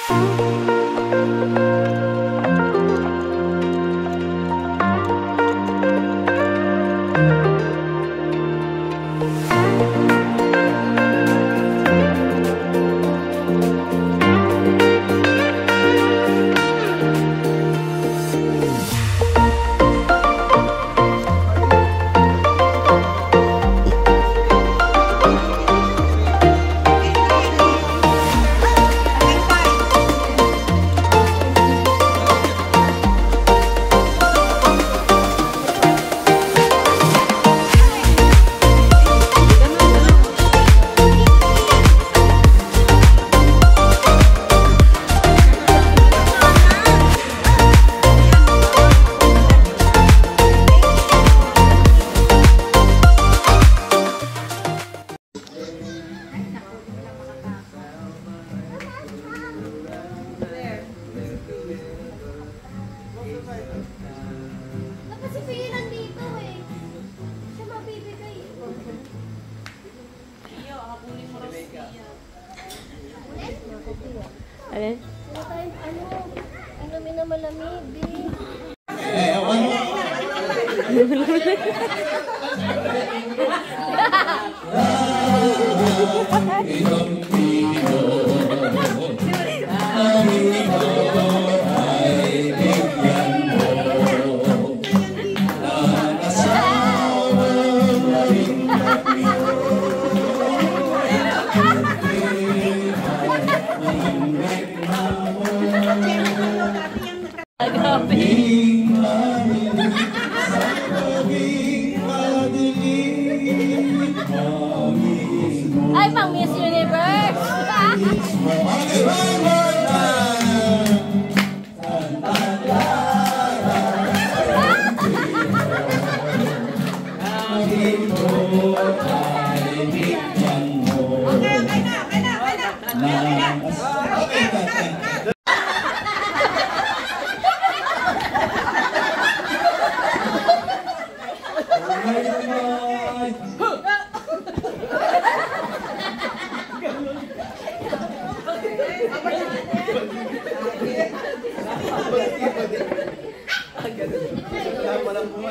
Alin? Inumin na malamig, babe. Ay, pang Miss Universe!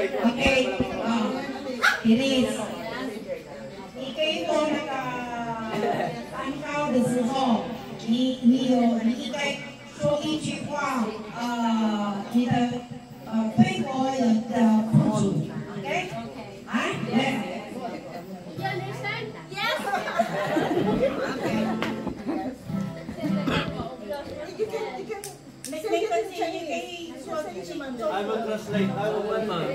Okay, Iris， 你可以做那个蛋糕的时候，你应该说一句话，你的推国人的父主 ，OK？ 啊 You understand? Yes! I will translate. I will translate.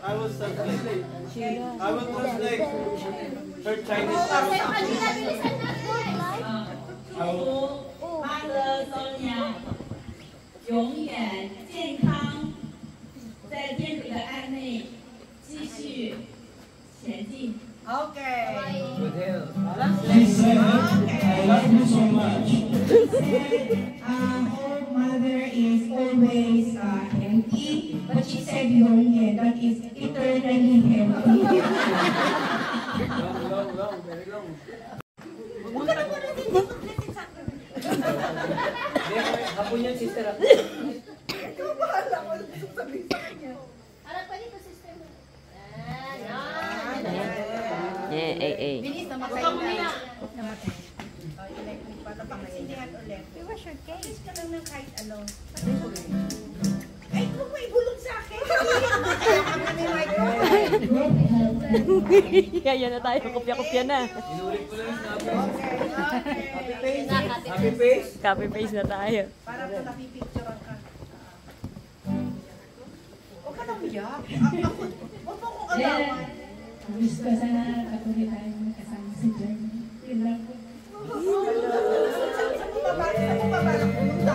I will translate. I will translate. Her Chinese. 快乐松阳，永远健康，在天主的爱内继续前进。 Okay. She said, I love you so much. Her mother is always healthy, but she said 永远 that is eternally healthy. Very long. Huwag ka na po natin i-complete sa akin. Hapon yan, sister. Ikaw bahala ko sabihin sa kanya. Harap pa dito, sister mo. Binis, namatay na. Namatay. Electric pa. Napakasinihan ulit. Wash your case ka lang ng kahit ano. Ay, huwag mo ibulong sa akin. Kaya kami ni Michael. Kaya na tayo, kopya-kopya na. Inulit ko lang yung sinabi. Okay. Happy face. Copy-paste na tayo. Parang ka napipicturean ka. Huwag ka nang umiyak. Huwag mo kong alawan. Wish ko sana patuloy tayo magkasama sa journey. Yun lang po. Sa bumaba lang pumunta.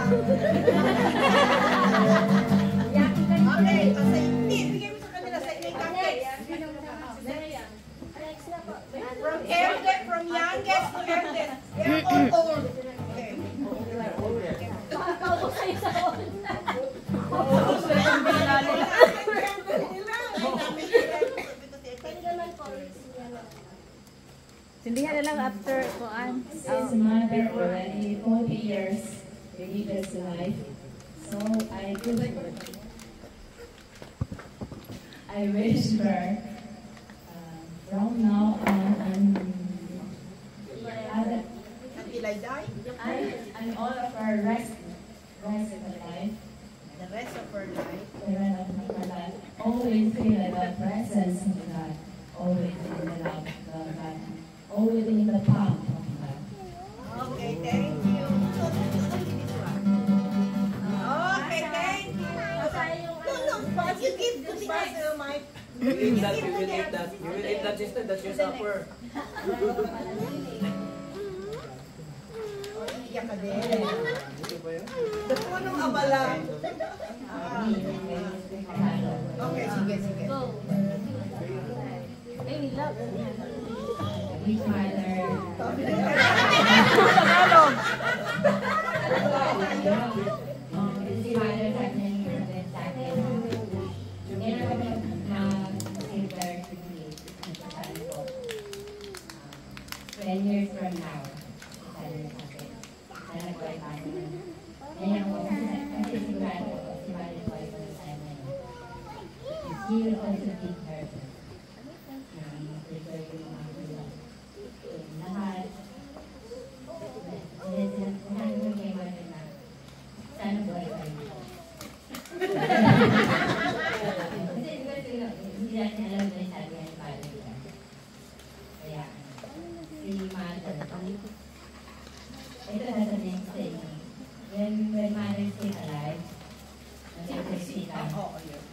Okay, hindi. Bigay mo sa kanila sa inyo yung cupcakes. From youngest to eldest. They're all old. Okay. Pakakaupo kayo sa on. Sindihan na lang after kuan. His mother already 40 years religious life. So I wish her from now on and Until I die, and all of her rest of her life. the rest of her life. Always feel the presence of God, always in the love of God, always in the palm of God. Okay, thank you. Okay, thank you. No, but you give to the other, Mike. You eat that, you will eat that. You will eat that sister, that's your supper. Iyak ka din. Punong abala. Okay, sige, sige. Go. Ay, love. Sweet mother. Tagalog. Si mother sa akin, sa akin. Meron kami silver sabi ko. 20 years from now, sabi sa akin. Sana ko ay paano na. Ngayon ko, kasi sigurado ko, si mother ko ay paano tayo ngayon. She will also give her. Prepare yung mga kulang. Lahat. Sinasabi mo kay mother na, sana buhay pa rin ako. Hindi natin alam na yung sabi ng father niya. Kaya, si mother, ito sasabihin ko sa inyo. When mother is still alive, nag-exist ka.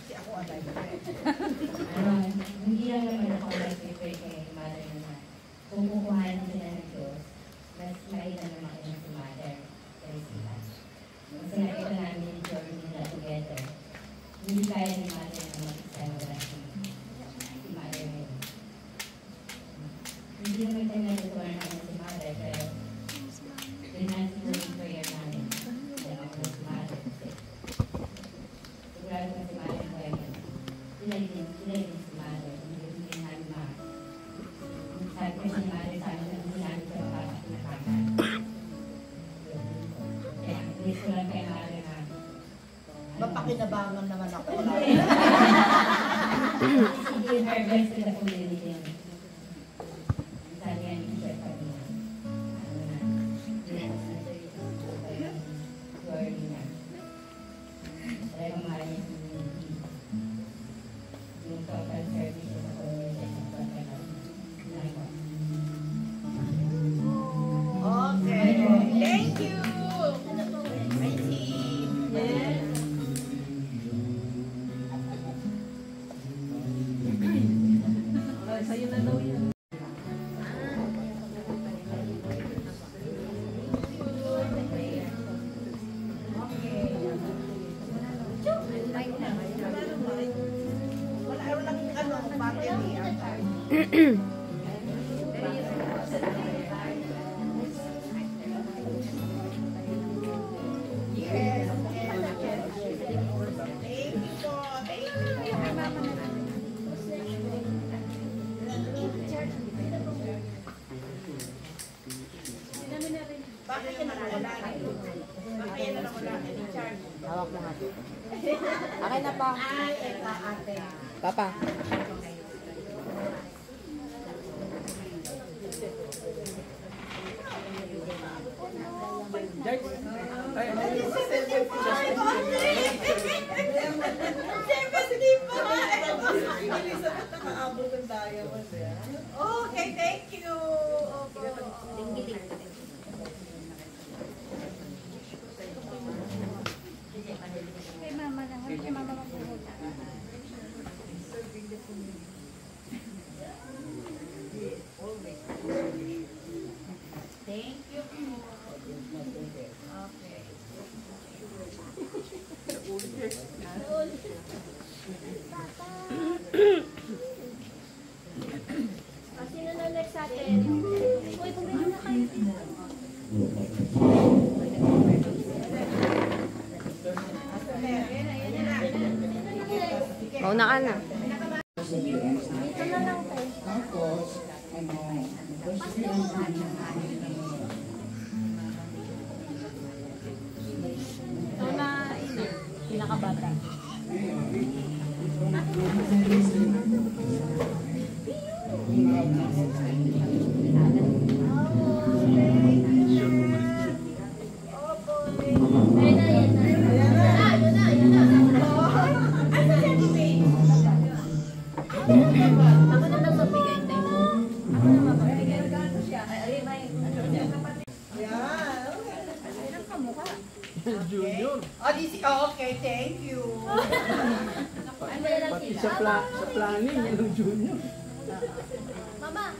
Si ako alive. Hindi lang naman ako nag-prepare kay mother na kung kukuhanin sila ng Diyos, mas mailan naman kayo si mother kay sila. Kasi nakita namin yung journey nila together. Hindi kaya ni mother na mag-isa na wala si mother ngayon. Hindi naman tayo natutuwa namin si mother, pero pinansin mo yung prayer namin. Kaya ako si mother. Sigurado ko si mother ko yan. Sila din si mother. Hindi namin mahal. Sabi ko si mother sa amin na hindi namin siya makakapinakakan. Kaya, wish ko lang kay mother na Mapakinabangan naman ako. she gave her best to the community. Sabi nga ni Teacher Pamina, ano na, glory na. Talagang mahal niya sa community. Yung total service sa community sa total life. Okay, thank you. I see. Sa'yo na daw yan. Walang ano, battery. Yes. Thank you po. Thank you. Bakit yan ang wala? Bakit yan ang wala? Charge. Hawak mo nga. Akin na pa. Ay, ito ate. Papa. Okay, thank you. Kay mama lang. Kay mama magpupunta. Thank you. Okay. Sino na next sa atin? Uy, pumili na kayo. Mauna ka na. Dito na lang tayo. Tapos, ano, gusto kabata. Ako na lang mabigay tayo. Ako na mabigay. Ay, may... Junior. Okay, thank you. Pati sa planning, yung junior. Mama!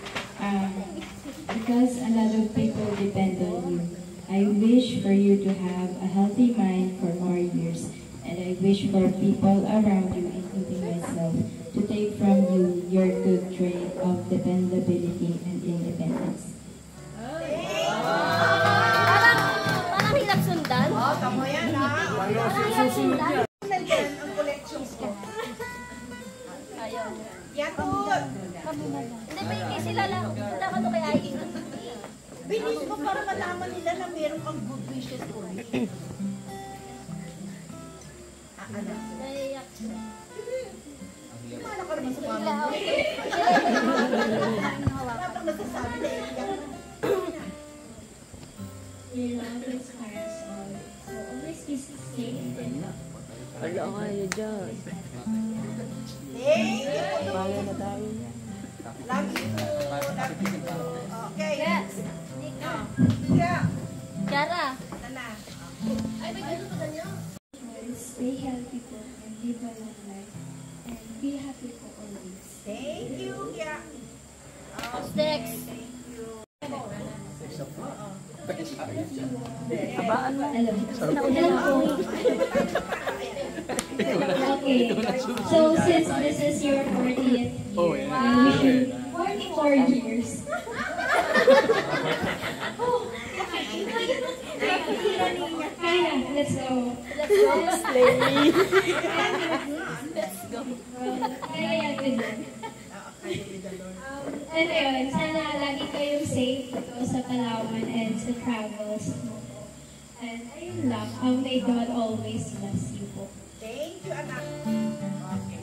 Because a lot of people depend on you. I wish for you to have a healthy mind for more years, and I wish for people around you, including myself, to take from you your good trait of dependability and independence. Parang hirap sundan. Tama yan, ha? Susunod niya. Nandyan ang collections ko. Ayaw. Yan, tut. Hindi, may sila lang. Punta ka to kay Aileen. Binis mo para malaman nila na meron kang good wishes for me. Ano? Naiyak siya. Kumana ka naman sa Sila, mama. okay. Wala pang nasasabi na iyak. Your love inspires all, so always be safe and Wala kayo dyan. Thank you. Kaya na tayo niya. Lagi po. Okay. Yes. Yeah. Kiara. Sana. Ay, may ganun pa ganyan. stay healthy po and live a long life and be happy po always. Thank you. Yeah. What's next? Thank you. Abaan mo. Hello. Hello po. Okay. So since this is your 40th year, I wish you 44 years. Kaya, let's go. Let's go. Let's go. Kaya yan with them. And ayun, sana lagi kayong safe dito sa Palawan and sa travels mo po. And ayun lang, may God always bless you po. Thank you, anak. Okay.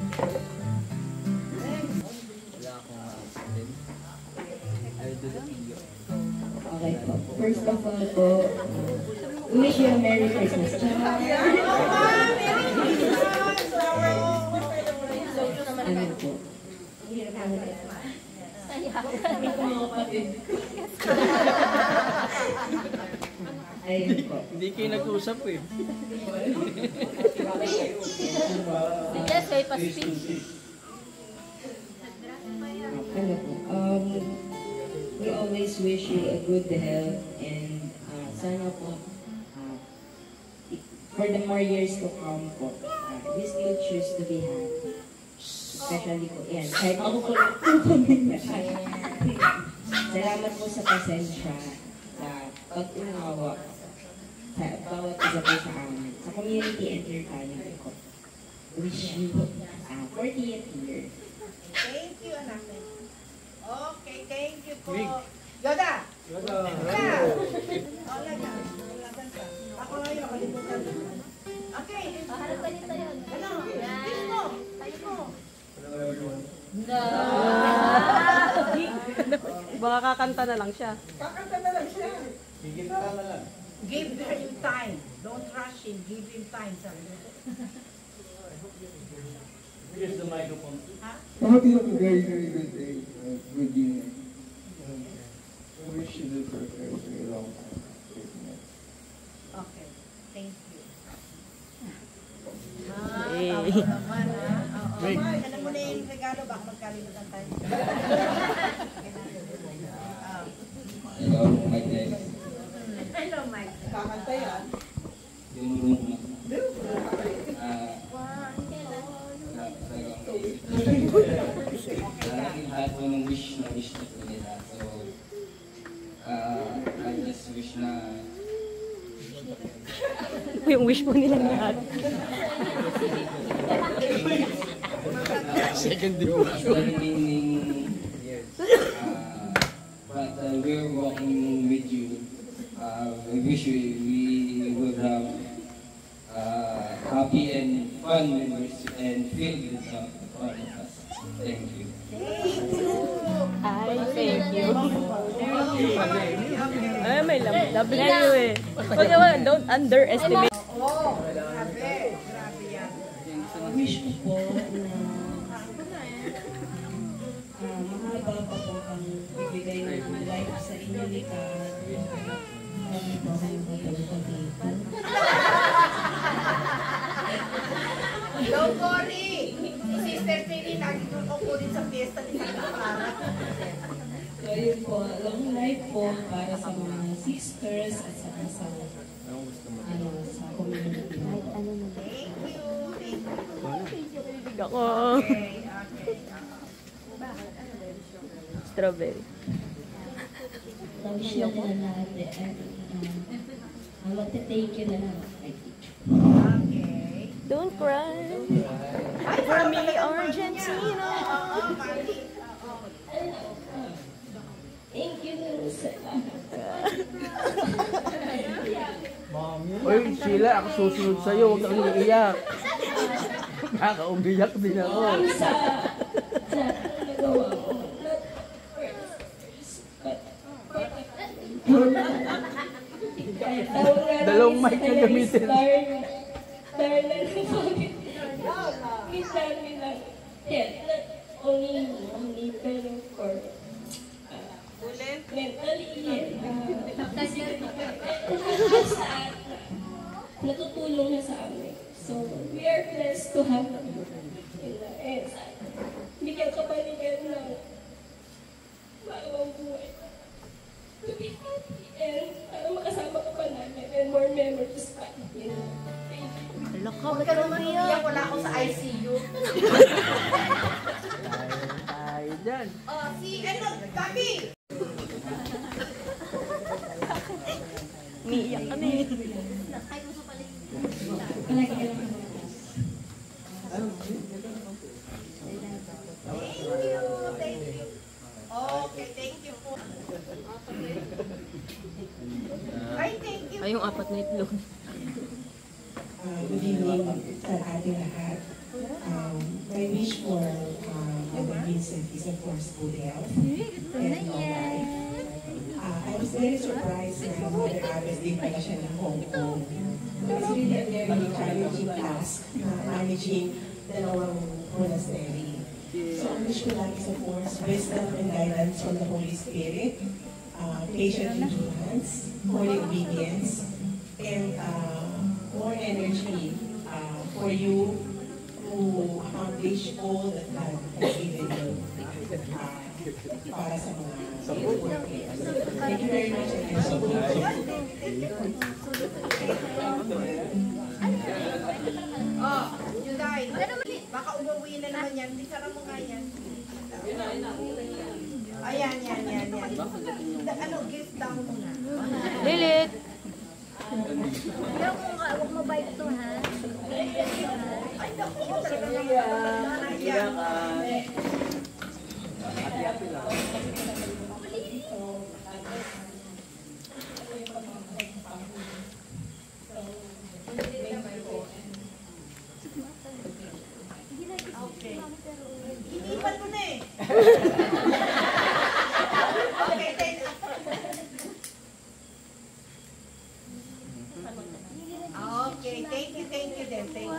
Okay po. First of all po, wish you a Merry Christmas. Ano po? Ayun po. Hindi kayo nag-usap eh. Yes, may pa-speech. Ano po? We always wish you a good health and sana po for the more years to come po, we still choose to be happy. Especially po, yan. Kahit ako po lang po kami Salamat po sa pasensya, sa pag-unawa, sa bawat isa po sa amin. Sa community entertainment ko. Wish you 40th year. Thank you, anak. Okay, thank you po. Yoda! Yoda! Wala na. Laban ka. Ako ngayon, nakalimutan ko. Okay. Harap ka nito yun. Ano? Bilis mo. Tayo mo. Baka kakanta na lang siya. Kakanta na lang siya. Gigitara na lang. Give him time. Don't rush him. Give him time. Sabi ko. Here's the microphone. Ha? I hope you have a very, very good day, good year. I wish you live for a very, very long time. Okay. Thank you. Eh. Tama naman, ha? Oo. Alam mo na yung regalo, baka magkalimutan tayo. Hello, Mike Nex. Hello, Mike. Kakanta yan. Yung room mo. Laging lahat po ng wish na po nila. So, I just wish na Yung wish po nila lahat. Second divorce. the remaining years. But we're walking with you. I wish we would have a happy and fun memories and filled with all of us. Thank you. Ay, thank you. Ay, may labi kayo eh. Don't underestimate. Wish ko po na mahaba pa po ang bibigay ng life sa inyo ni God. Marami po kayo matulog dito. Don't worry! Si Sister Pili lagi kong kukunin sa fiesta ni Clara. So yun po, long life po para sa mga sisters at saka sa sa community. Ako. Strawberry. Wish lang na lahat mag-thank you na lang. Don't cry. For me, Argentina. Thank you sa Uy, Sheila, ako susunod sa'yo. Huwag kang umiiyak. Nakaka-umiyak din ako. sa nagawa mo. Dalawang mic na gamitin. Star na nagpagit. Kita nila. Only pero for mentally natutulong na sa amin. So, we are blessed to have you. And bigyan ka pa ni God ng bagong buhay. To be happy and para makasama ka pa namin and more memories pa. Thank you. Huwag ka naman umiyak. Wala ako sa ICU. Tayo dyan. Oh, si ano, Gabi! Umiiyak ka na eh. Palagi ka lang. Thank you. Okay, thank you po. Ay, thank you. Ay, yung apat na itlog. Good evening sa ating lahat. My wish for Mother Vincent is of course good health and long life. I was very surprised na Mother Agnes din pala siya ng Hong Kong. It's really a very challenging task managing dalawang monastery. So ang wish ko lang is of course wisdom and guidance from the Holy Spirit, patient endurance, holy obedience, and more energy for you to accomplish all that God has given you para sa mga workers. Thank you very much. Oh, Juday. Baka umuwi na naman yan. Di sarap mo nga yan. Ayan, yan. Ano, gift down muna. Lilit. Huwag mo ba ito, ha? Ay, naku, talaga naman. Ayan. Okay. Inipan mo na eh. Okay, thank you then. Thank you.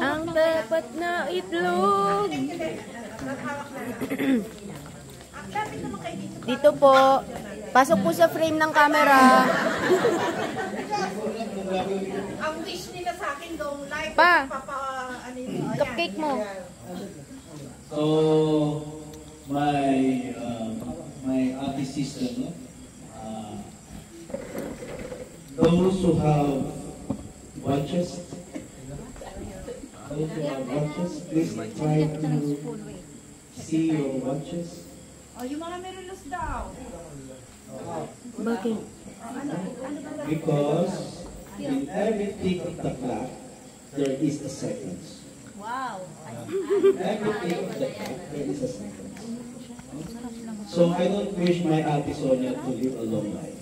Ang dapat na itlog. Lapit naman kayo dito. Dito po. Pasok po sa frame ng camera. Ang wish nila sa akin long life. Pa. Ano yun? Ayan. Cupcake mo. So my ate sister, no? Those who have watches, please try to see your watches. Oh, yung mga merulos daw. Bakit? Because in every tick of the clock, there is a seconds. Wow. Every tick of the clock, there is a seconds. So I don't wish my ate Sonia to live a long life.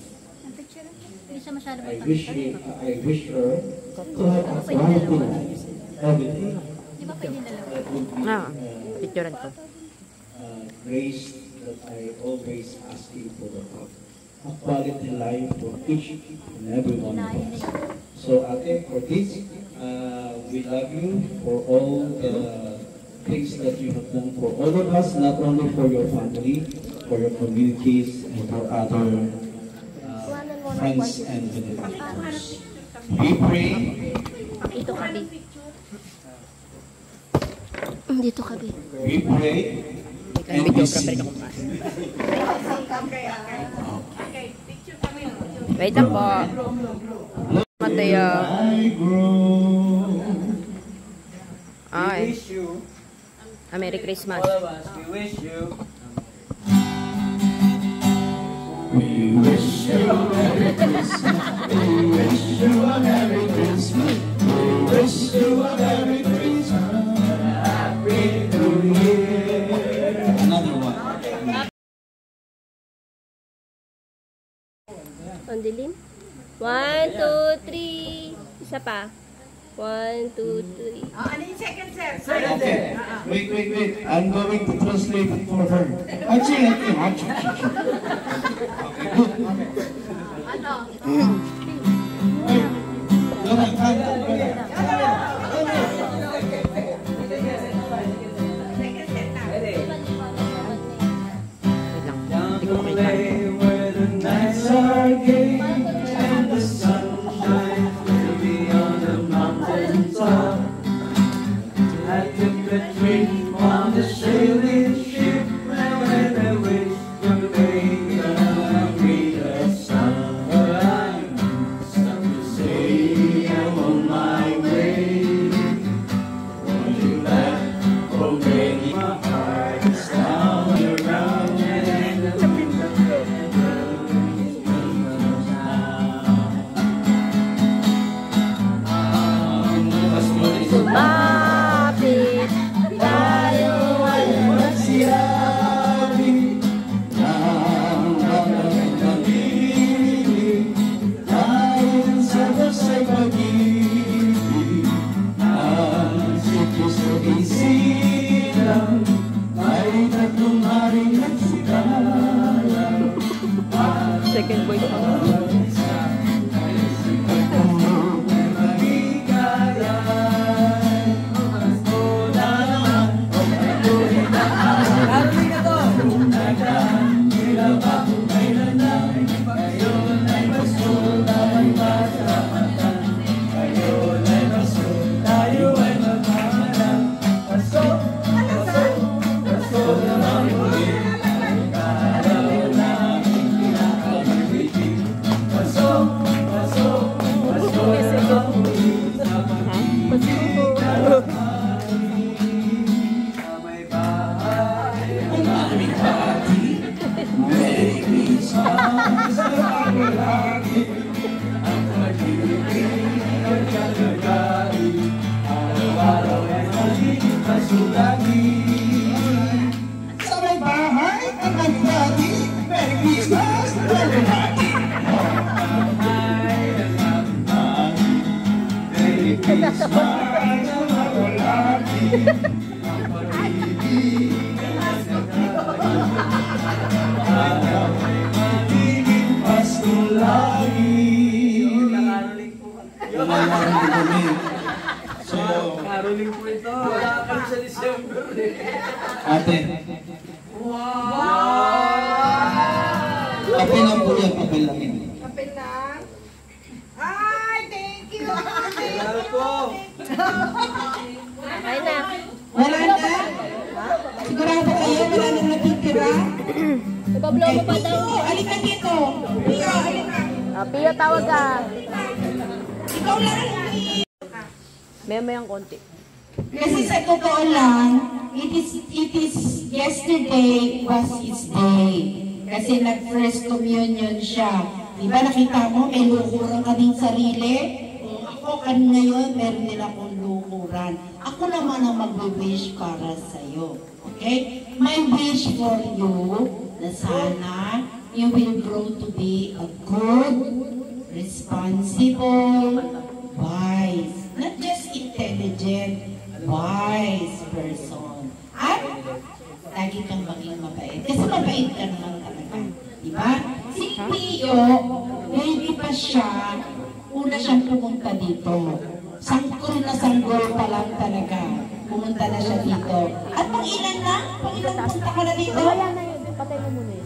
I wish her to have a quality life every day. That would be picturean ko. grace that I always asking for a quality life for each and every one of us. So Ate, for this, we love you for all the things that you have done for all of us, not only for your family, for your communities, and for other friends and benefactors. We pray. Dito kabi. Dito kabi. We pray. And we sing. Wait lang po. Mateo. Ay. wish you, Merry Christmas. all of us, we wish you. We wish you a Merry Christmas. We wish you a Merry Christmas. We wish you a Merry Christmas. Happy New Year. Another one. Ang dilim. 1, 2, 3. Isa pa. 1, 2, 3. Ano yung second set? Okay. Wait. I'm going to translate it for her. Okay, good. Ano? Down the way where the nights are gay and the sun shines way beyond the mountain top. I took a trip on the sailing ship and when I wish you may read the sun. But I'm stuck to say I'm on my way. Won't you back already? My heart is down around. Sumapit tayo ay Magsiyabi ng pagkakamili dahil sa dasay pag-ibig ang Kristo isilang may tatlong haring nagsigalang Second voice pa. Sa may bahay, ang kanilati, Merry Christmas, everybody! Merry Christmas, mawalati ang pag-ibig at magiging Pasko lagi. Nangalarang ko kami. So, Caroling po ito. Wala kami sa December ate. Papel lang po yan, papel lang yan. Kapil lang. Ay, thank you! Salamat po. Ay na. Wala na? Sigurado kayo, wala nang natitira? Ibablow mo pa daw. Halika dito! Pio, halika! Pio, tawag ka. Ikaw lang! Maya-mayang konti. Kasi sa totoo lang, it is yesterday was his day. Kasi nag-first communion siya. Di ba nakita mo, may lukuran ka din sarili? Kung ako ngayon, meron din akong lukuran. Ako naman ang mag-wish para sa'yo. Okay? My wish for you, na sana you will grow to be a good, responsible, wise. Not just intelligent, wise person. At lagi kang maging mabait. Kasi mabait ka naman talaga. Diba? Si Pio, hindi pa siya, una siyang pumunta dito. Sanggol na sanggol pa lang talaga. Pumunta na siya dito. At pang ilan na? Pang ilan punta ka na dito? Patay mo muna eh.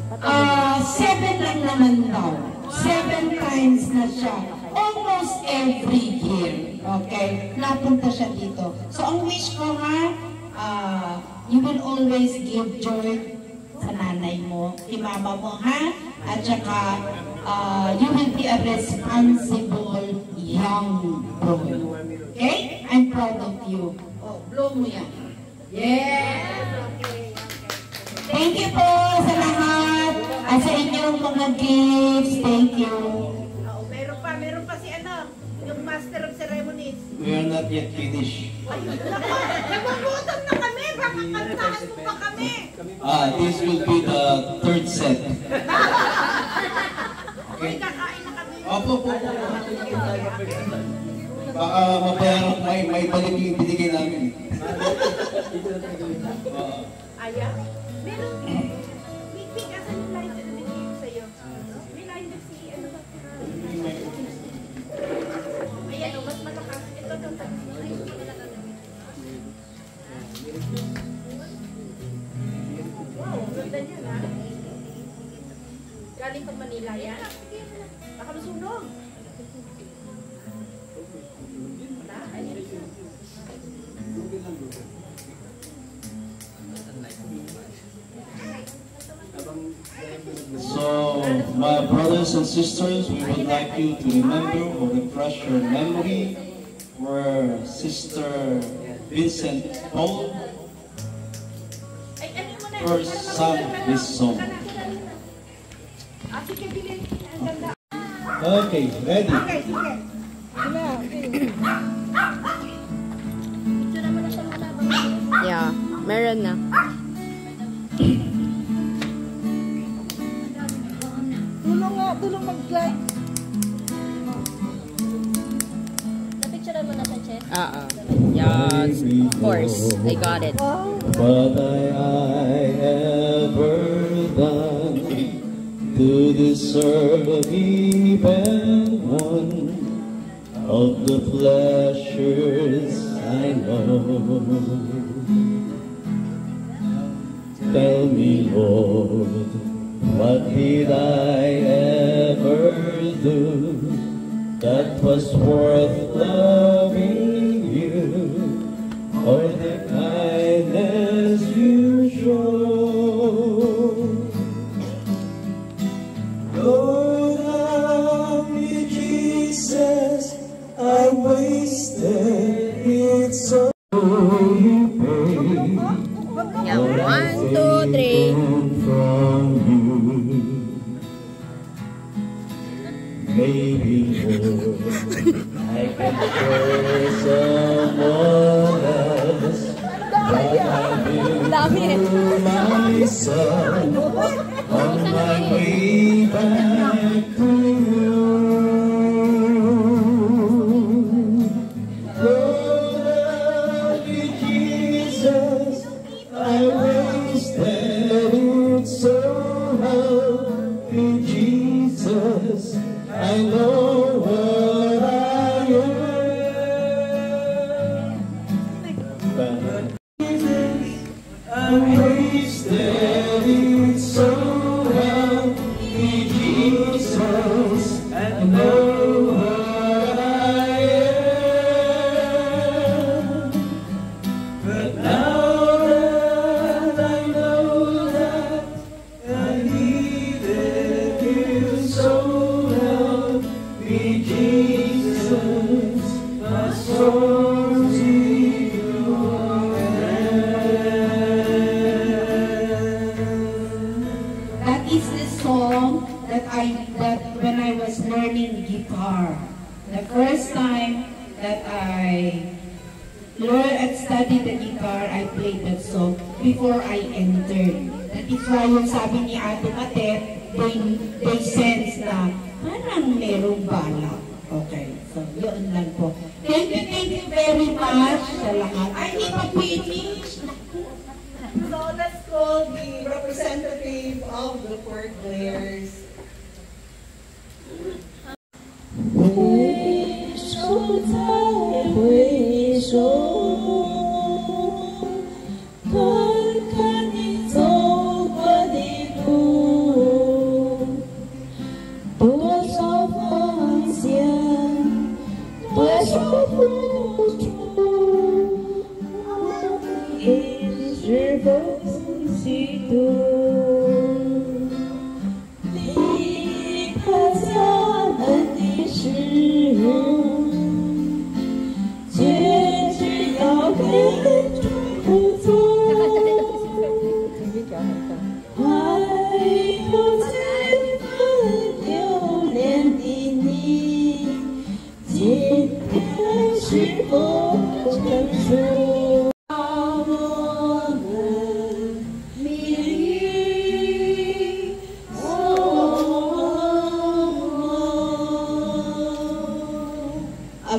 7 lang naman daw. 7 times na siya. Almost every year. Okay? Napunta siya dito. So, ang wish ko ha, you will always give joy sa nanay mo, kay mama mo ha, at saka you will be a responsible young boy. Okay? I'm proud of you. Oh, blow mo yan. Yes! Thank you po sa lahat at sa inyong mga gifts. Thank you. Meron pa si yung Master of Ceremonies. We are not yet finished. Nagugutom na kami, baka kantahan mo pa kami. This will be the third set. Okay, kakain na kami. Opo. Baka mabayaran may balik yung binigay namin. Aya? Meron. Big asan yung line na binigay ko sa'yo? May line na si ba? Ayan o, mas malakas. Ito daw tayo. Ay, hindi na lang namin. Wow, ganda niya na. Galing pang Manila yan. Baka masunog. So, my brothers and sisters, we would like you to remember or refresh your memory where Sister Vincent Paul first sang this song. Okay, ready? Okay, sige. Yeah, meron na. Tulong mag-like. Napicturean mo na sa chest? Yes, of course. I got it. What I ever done to deserve even one of the pleasures I know. Tell me, Lord, what did I ever do that was worth loving you, or the kindness you show? Lord, love me, Jesus, I wasted it so. Yeah, 1, 2, 3. Maybe more, I can show someone else what I did to myself on my way back to you. Lord, Jesus, I wasted it somehow in Jesus. I know what I am, but I wasted it so well in Jesus. I know what I am, but now that I know that I needed you so. Jesus, my soul to your That is the song that when I was learning guitar. The first time that I learned and studied the guitar, I played that song before I entered. That is why yung sabi ni Ate Matet, they sense na parang merong balak. Okay, so yun lang po. Thank you very much sa lahat. Ay, hindi pa finish. So let's call the representative of the Port Blairs.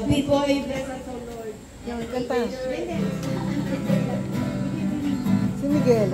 B-boy, Bless us, O Lord. Yung kanta. Si Miguel.